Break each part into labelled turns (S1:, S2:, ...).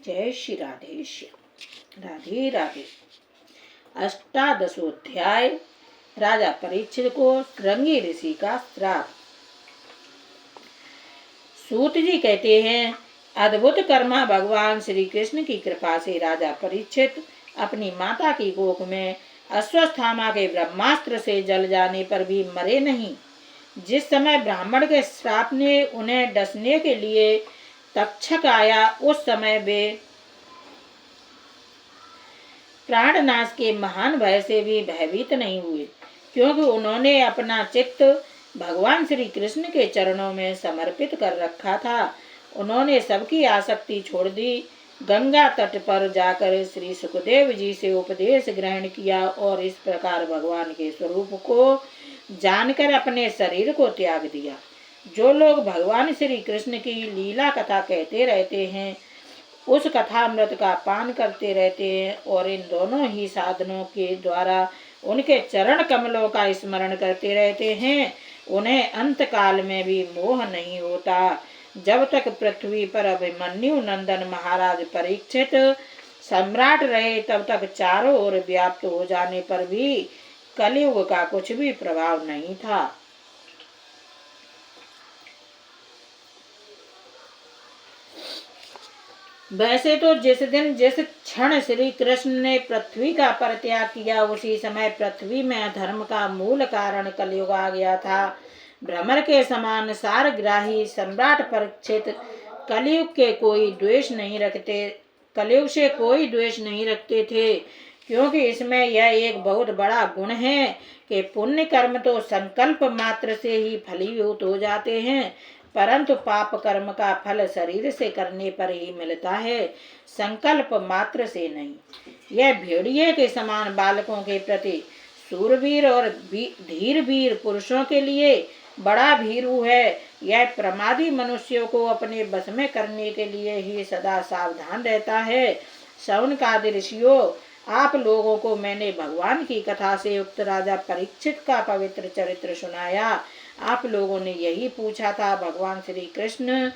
S1: जय श्री राधे श्याम। राधे राधे। अष्टादशोध्याय। राजा परीक्षित को श्रृंगी ऋषि का श्राप। सूत जी कहते हैं, अद्भुत कर्मा भगवान श्री कृष्ण की कृपा से राजा परीक्षित अपनी माता की कोख में अश्वत्थामा के ब्रह्मास्त्र से जल जाने पर भी मरे नहीं। जिस समय ब्राह्मण के श्राप ने उन्हें डसने के लिए तक्षक आया, उस समय वे प्राणनाश के महान भय से भी भयभीत नहीं हुए, क्योंकि उन्होंने अपना चित्त भगवान श्री कृष्ण के चरणों में समर्पित कर रखा था। उन्होंने सबकी आसक्ति छोड़ दी। गंगा तट पर जाकर श्री सुखदेव जी से उपदेश ग्रहण किया और इस प्रकार भगवान के स्वरूप को जानकर अपने शरीर को त्याग दिया। जो लोग भगवान श्री कृष्ण की लीला कथा कहते रहते हैं, उस कथामृत का पान करते रहते हैं और इन दोनों ही साधनों के द्वारा उनके चरण कमलों का स्मरण करते रहते हैं, उन्हें अंत काल में भी मोह नहीं होता। जब तक पृथ्वी पर अभिमन्यु नंदन महाराज परीक्षित सम्राट रहे, तब तक चारों ओर व्याप्त हो जाने पर भी कलयुग का कुछ भी प्रभाव नहीं था। वैसे तो जिस दिन जिस क्षण श्री कृष्ण ने पृथ्वी का परित्याग किया, उसी समय पृथ्वी में अधर्म का मूल कारण कलयुग आ गया था। भ्रमर के समान सारग्राही सम्राट परीक्षित कलयुग से कोई द्वेष नहीं रखते थे, क्योंकि इसमें यह एक बहुत बड़ा गुण है कि पुण्य कर्म तो संकल्प मात्र से ही फलीभूत हो जाते हैं, परंतु पाप कर्म का फल शरीर से करने पर ही मिलता है, संकल्प मात्र से नहीं। यह भेड़िए के समान बालकों के प्रति सूरवीर और धीर वीर पुरुषों के लिए बड़ा भीरू है। यह प्रमादी मनुष्यों को अपने बस में करने के लिए ही सदा सावधान रहता है। शौनकादि ऋषियों, आप लोगों को मैंने भगवान की कथा से युक्त राजा परीक्षित का पवित्र चरित्र सुनाया। आप लोगों ने यही पूछा था, भगवान श्री कृष्ण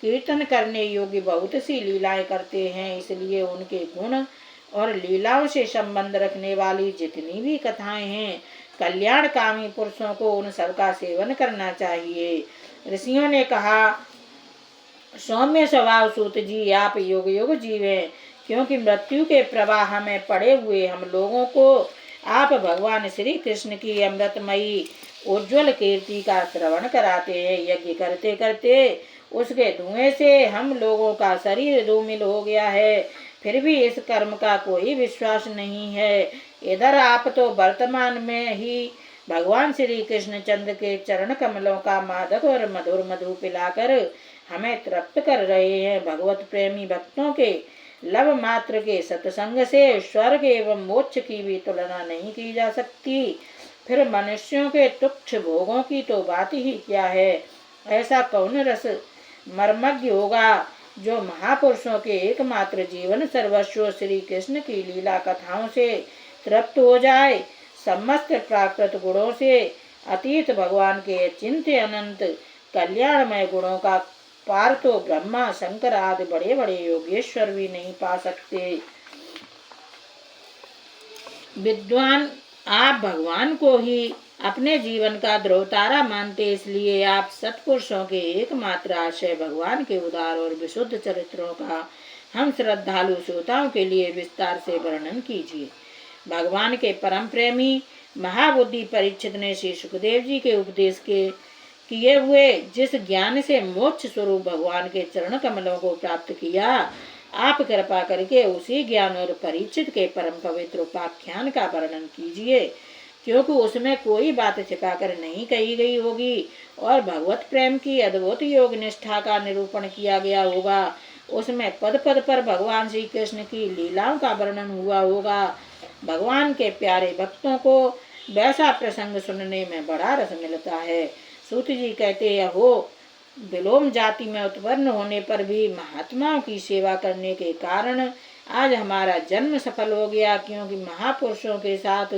S1: कीर्तन करने योग्य बहुत सी लीलाएं करते हैं, इसलिए उनके गुण और लीलाओं से संबंध रखने वाली जितनी भी कथाएं हैं, कल्याणकामी पुरुषों को उन सबका सेवन करना चाहिए। ऋषियों ने कहा, सौम्य स्वभाव सूत जी, आप युग युग जीवे, क्योंकि मृत्यु के प्रवाह में पड़े हुए हम लोगों को आप भगवान श्री कृष्ण की अमृतमयी उज्ज्वल कीर्ति का श्रवण कराते हैं। यज्ञ करते करते उसके धुएं से हम लोगों का शरीर धूमिल हो गया है, फिर भी इस कर्म का कोई विश्वास नहीं है। इधर आप तो वर्तमान में ही भगवान श्री कृष्ण चंद्र के चरण कमलों का मादक और मधुर मधु पिलाकर हमें तृप्त कर रहे हैं। भगवत प्रेमी भक्तों के लव मात्र के सत्संग से स्वर्ग एवं मोक्ष की भी तुलना नहीं की जा सकती, फिर मनुष्यों के तुच्छ भोगों की तो बात ही क्या है। ऐसा कौन रस मर्मज्ञ होगा जो महापुरुषों के एकमात्र जीवन सर्वस्व श्री कृष्ण की लीला कथाओं से तृप्त हो जाए। समस्त प्राकृत गुणों से अतीत भगवान के चिंत्य अनंत कल्याणमय गुणों का पार तो ब्रह्मा शंकर आदि बड़े बड़े योगेश्वर भी नहीं पा सकते। विद्वान, आप भगवान को ही अपने जीवन का ध्रुवतारा मानते, इसलिए आप सत्पुरुषों के एकमात्र आश्रय भगवान के उदार और विशुद्ध चरित्रों का हम श्रद्धालु श्रोताओं के लिए विस्तार से वर्णन कीजिए। भगवान के परम प्रेमी महाबुद्धि परीक्षित ने श्री सुखदेव जी के उपदेश के किए हुए जिस ज्ञान से मोक्ष स्वरूप भगवान के चरण कमलों को प्राप्त किया, आप कृपा करके उसी ज्ञान और परीक्षित के परम पवित्र उपाख्यान का वर्णन कीजिए, क्योंकि उसमें कोई बात छिपाकर नहीं कही गई होगी और भगवत प्रेम की अद्भुत योग निष्ठा का निरूपण किया गया होगा। उसमें पद पद पर भगवान श्री कृष्ण की लीलाओं का वर्णन हुआ होगा। भगवान के प्यारे भक्तों को वैसा प्रसंग सुनने में बड़ा रस मिलता है। सूत जी कहते हैं, हो विलोम जाति में उत्पन्न होने पर भी महात्माओं की सेवा करने के कारण आज हमारा जन्म सफल हो गया, क्योंकि महापुरुषों के साथ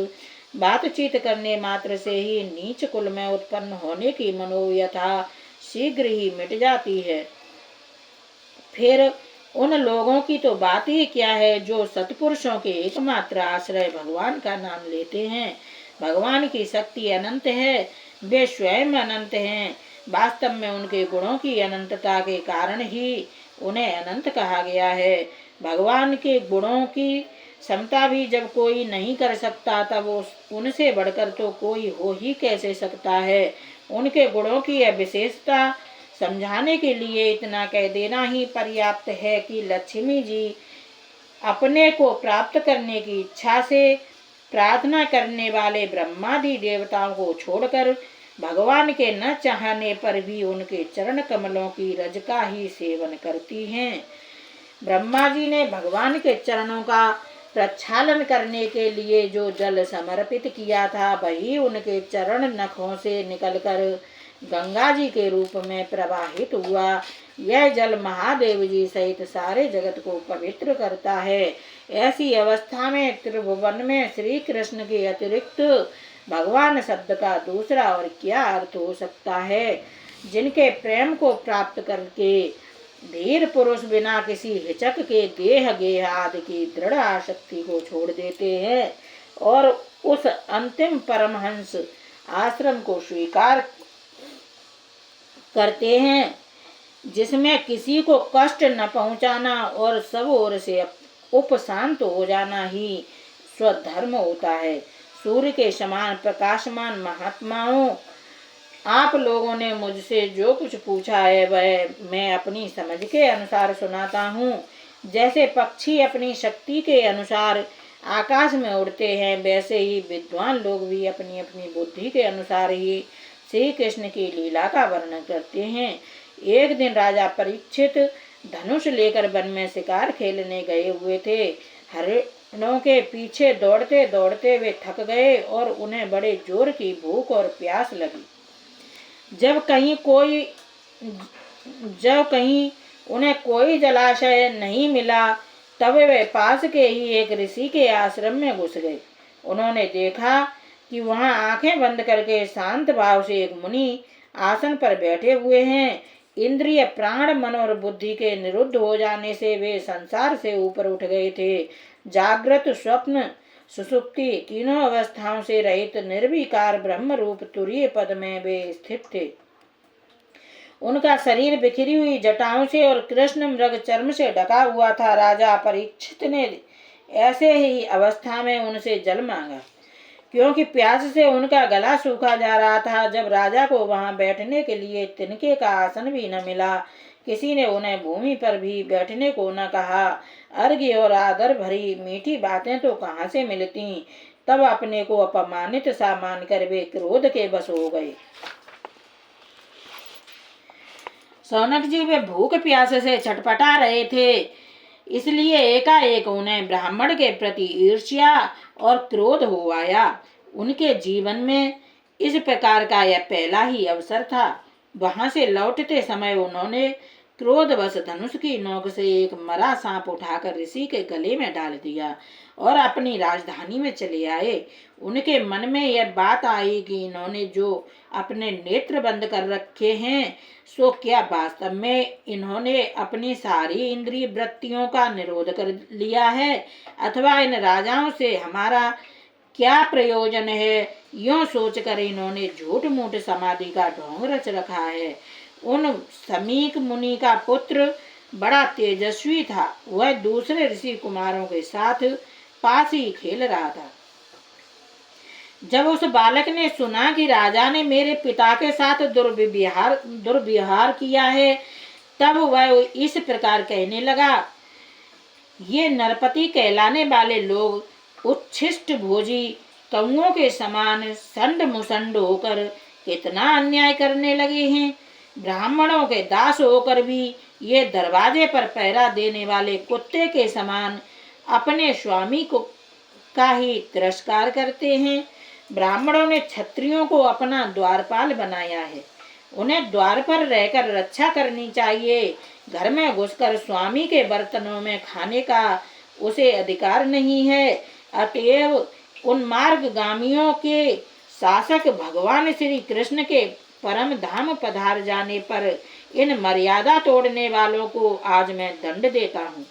S1: बातचीत करने मात्र से ही नीच कुल में उत्पन्न होने की मनोव्यथा शीघ्र ही मिट जाती है। फिर उन लोगों की तो बात ही क्या है जो सत्पुरुषों के एकमात्र आश्रय भगवान का नाम लेते हैं। भगवान की शक्ति अनंत है, वे स्वयं अनंत हैं। वास्तव में उनके गुणों की अनंतता के कारण ही उन्हें अनंत कहा गया है। भगवान के गुणों की क्षमता भी जब कोई नहीं कर सकता, तब उनसे बढ़कर तो कोई हो ही कैसे सकता है। उनके गुणों की यह विशेषता समझाने के लिए इतना कह देना ही पर्याप्त है कि लक्ष्मी जी अपने को प्राप्त करने की इच्छा से प्रार्थना करने वाले ब्रह्मादि देवताओं को छोड़कर भगवान के न चाहने पर भी उनके चरण कमलों की रज का ही सेवन करती हैं। ब्रह्मा जी ने भगवान के चरणों का प्रक्षालन करने के लिए जो जल समर्पित किया था, वही उनके चरण नखों से निकलकर गंगा जी के रूप में प्रवाहित हुआ। यह जल महादेव जी सहित सारे जगत को पवित्र करता है। ऐसी अवस्था में त्रिभुवन में श्री कृष्ण के अतिरिक्त भगवान शब्द का दूसरा और क्या अर्थ हो सकता है। जिनके प्रेम को प्राप्त करके धीर पुरुष बिना किसी हिचक के देह गेह आदि की दृढ़ आसक्ति को छोड़ देते हैं और उस अंतिम परमहंस आश्रम को स्वीकार करते हैं जिसमें किसी को कष्ट न पहुंचाना और सब ओर से उपशांत हो जाना ही स्वधर्म होता है। सूर्य के समान प्रकाशमान महात्माओं, आप लोगों ने मुझसे जो कुछ पूछा है वह मैं अपनी समझ के अनुसार सुनाता हूँ। जैसे पक्षी अपनी शक्ति के अनुसार आकाश में उड़ते हैं, वैसे ही विद्वान लोग भी अपनी अपनी बुद्धि के अनुसार ही श्री कृष्ण की लीला का वर्णन करते हैं। एक दिन राजा परीक्षित धनुष लेकर वन में शिकार खेलने गए हुए थे। हरिणों के पीछे दौड़ते दौड़ते वे थक गए और उन्हें बड़े जोर की भूख और प्यास लगी। जब कहीं उन्हें कोई जलाशय नहीं मिला, तब वे पास के ही एक ऋषि के आश्रम में घुस गए। उन्होंने देखा कि वहां आंखें बंद करके शांत भाव से एक मुनि आसन पर बैठे हुए हैं। इंद्रिय, प्राण, मन और बुद्धि के निरुद्ध हो जाने से वे संसार से ऊपर उठ गए थे। जागृत, स्वप्न, सुषुप्ति तीनों अवस्थाओं से रहित निर्विकार ब्रह्म रूप तुरीय पद में वे स्थित थे। उनका शरीर बिखरी हुई जटाओं से और कृष्ण मृग चर्म से ढका हुआ था। राजा परीक्षित ने ऐसे ही अवस्था में उनसे जल मांगा, क्योंकि प्यास से उनका गला सूखा जा रहा था। जब राजा को वहां बैठने के लिए तिनके का आसन भी न मिला, किसी ने उन्हें भूमि पर भी बैठने को न कहा। अर्घ्य और आदर भरी मीठी बातें तो कहाँ से मिलती। तब अपने को अपमानित सा मानकर वे क्रोध के बस हो गए। सौनक जी वे भूख प्यास से छटपटा रहे थे, इसलिए एकाएक उन्हें ब्राह्मण के प्रति ईर्ष्या और क्रोध हो आया। उनके जीवन में इस प्रकार का यह पहला ही अवसर था। वहां से लौटते समय उन्होंने क्रोधवश धनुष की नोक से एक मरा सांप उठाकर ऋषि के गले में डाल दिया और अपनी राजधानी में चले आए। उनके मन में यह बात आई कि इन्होंने जो अपने नेत्र बंद कर रखे हैं, सो क्या वास्तव में इन्होंने अपनी सारी इंद्रिय वृत्तियों का निरोध कर लिया है, अथवा इन राजाओं से हमारा क्या प्रयोजन है। यूं सोचकर इन्होंने झूठ मूठ समाधि का ढोंग रच रखा है। उन समीक मुनि का पुत्र बड़ा तेजस्वी था। वह दूसरे ऋषि कुमारों के साथ पास ही खेल रहा था। जब उस बालक ने सुना कि राजा ने मेरे पिता के साथ दुर्व्यवहार किया है, तब वह इस प्रकार कहने लगा, ये नरपति कहलाने वाले लोग उच्छिष्ट भोजी कौओं के समान संड मुसंड होकर कितना अन्याय करने लगे हैं। ब्राह्मणों के दास होकर भी ये दरवाजे पर पहरा देने वाले कुत्ते के समान अपने स्वामी को का ही तिरस्कार करते हैं। ब्राह्मणों ने क्षत्रियों को अपना द्वारपाल बनाया है। उन्हें द्वार पर रहकर रक्षा करनी चाहिए। घर में घुसकर स्वामी के बर्तनों में खाने का उसे अधिकार नहीं है। अतएव उन मार्गगामियों के शासक भगवान श्री कृष्ण के परम धाम पधार जाने पर इन मर्यादा तोड़ने वालों को आज मैं दंड देता हूँ।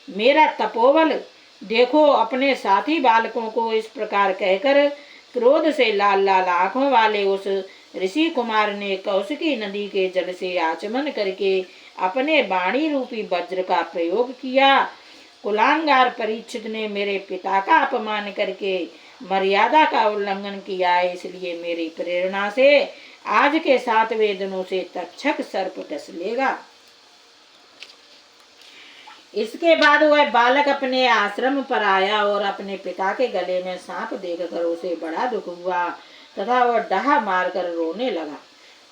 S1: मेरा तपोबल देखो। अपने साथी बालकों को इस प्रकार कहकर क्रोध से लाल लाल आंखों वाले उस ऋषि कुमार ने कौशिकी नदी के जल से आचमन करके अपने वाणी रूपी वज्र का प्रयोग किया। कुलांगार परीक्षित ने मेरे पिता का अपमान करके मर्यादा का उल्लंघन किया है, इसलिए मेरी प्रेरणा से आज के 7वें दिनों से तक्षक सर्प डस लेगा। इसके बाद वह बालक अपने आश्रम पर आया और अपने पिता के गले में सांप देखकर उसे बड़ा दुख हुआ तथा वह डहा मारकर रोने लगा।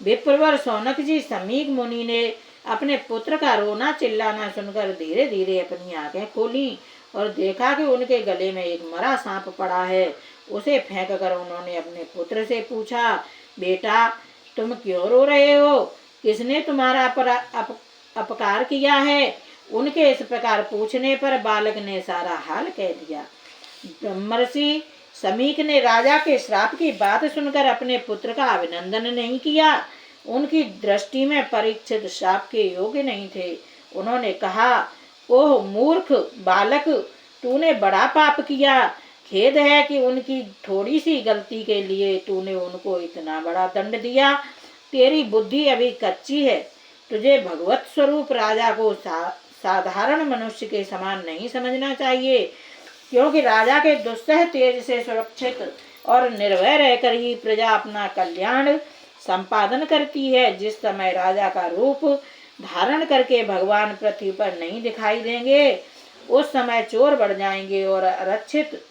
S1: विप्रवर शौनक जी समीक मुनि ने अपने पुत्र का रोना चिल्लाना सुनकर धीरे धीरे अपनी आंखें खोली और देखा कि उनके गले में एक मरा सांप पड़ा है। उसे फेंक कर उन्होंने अपने पुत्र से पूछा, बेटा तुम क्यों रो रहे हो? किसने तुम्हारा अपकार किया है? उनके इस प्रकार पूछने पर बालक ने सारा हाल कह दिया। ब्रह्मर्षि समीक ने राजा के श्राप की बात सुनकर अपने पुत्र का अभिनंदन नहीं किया। उनकी दृष्टि में परीक्षित श्राप के योग्य नहीं थे। उन्होंने कहा, ओह मूर्ख बालक, तूने बड़ा पाप किया। खेद है कि उनकी थोड़ी सी गलती के लिए तूने उनको इतना बड़ा दंड दिया। तेरी बुद्धि अभी कच्ची है। तुझे भगवत स्वरूप राजा को साधारण मनुष्य के समान नहीं समझना चाहिए, क्योंकि राजा के दुस्सह तेज से सुरक्षित और निर्भय रहकर ही प्रजा अपना कल्याण संपादन करती है। जिस समय राजा का रूप धारण करके भगवान पृथ्वी पर नहीं दिखाई देंगे, उस समय चोर बढ़ जाएंगे और आरक्षित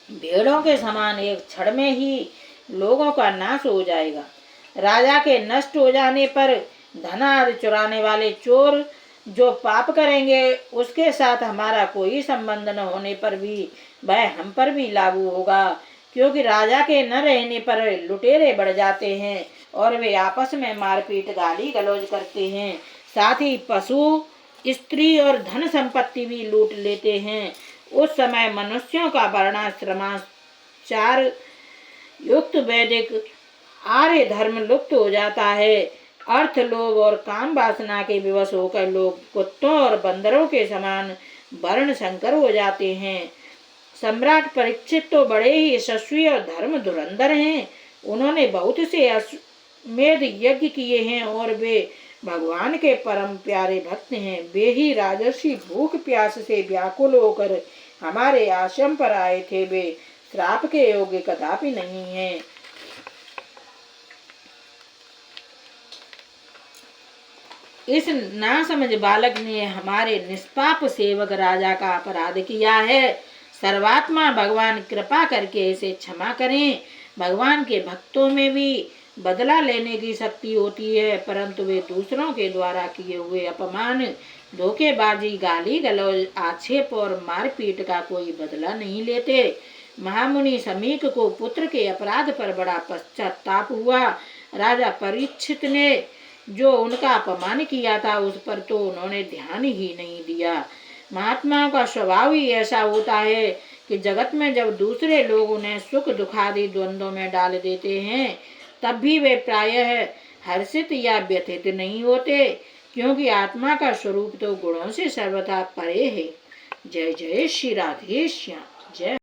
S1: भेड़ों के समान एक क्षण में ही लोगों का नाश हो जाएगा। राजा के नष्ट हो जाने पर धन आदि चुराने वाले चोर जो पाप करेंगे, उसके साथ हमारा कोई संबंध न होने पर भी वह हम पर भी लागू होगा, क्योंकि राजा के न रहने पर लुटेरे बढ़ जाते हैं और वे आपस में मारपीट गाली गलौज करते हैं। साथ ही पशु, स्त्री और धन संपत्ति भी लूट लेते हैं। उस समय मनुष्यों का वर्णाश्रमाचार युक्त वैदिक आर्य धर्म लुप्त हो जाता है। अर्थ, लोभ और काम वासना के विवश होकर लोग कुत्तों और बंदरों के समान वर्ण संकर हो जाते हैं। सम्राट परीक्षित तो बड़े ही यशस्वी और धर्म धुरंधर हैं। उन्होंने बहुत से अश्वमेध यज्ञ किए हैं और वे भगवान के परम प्यारे भक्त हैं। वे ही राजर्षि भूख प्यास से व्याकुल होकर हमारे आश्रम पर आए थे। वे श्राप के योग्य कदापि नहीं हैं। इस नासमझ बालक ने हमारे निष्पाप सेवक राजा का अपराध किया है। सर्वात्मा भगवान कृपा करके इसे क्षमा करें। भगवान के भक्तों में भी बदला लेने की शक्ति होती है, परंतु वे दूसरों के द्वारा किए हुए अपमान, धोखेबाजी, गाली गलौज, आक्षेप और मारपीट का कोई बदला नहीं लेते। महामुनि समीक को पुत्र के अपराध पर बड़ा पश्चाताप हुआ। राजा परीक्षित ने जो उनका अपमान किया था, उस पर तो उन्होंने ध्यान ही नहीं दिया। महात्माओं का स्वभाव ही ऐसा होता है कि जगत में जब दूसरे लोग उन्हें सुख दुखादि द्वंद्वों में डाल देते हैं, तब भी वे प्रायः हर्षित या व्यथित नहीं होते, क्योंकि आत्मा का स्वरूप तो गुणों से सर्वथा परे है। जय जय श्री राधे श्याम। जय।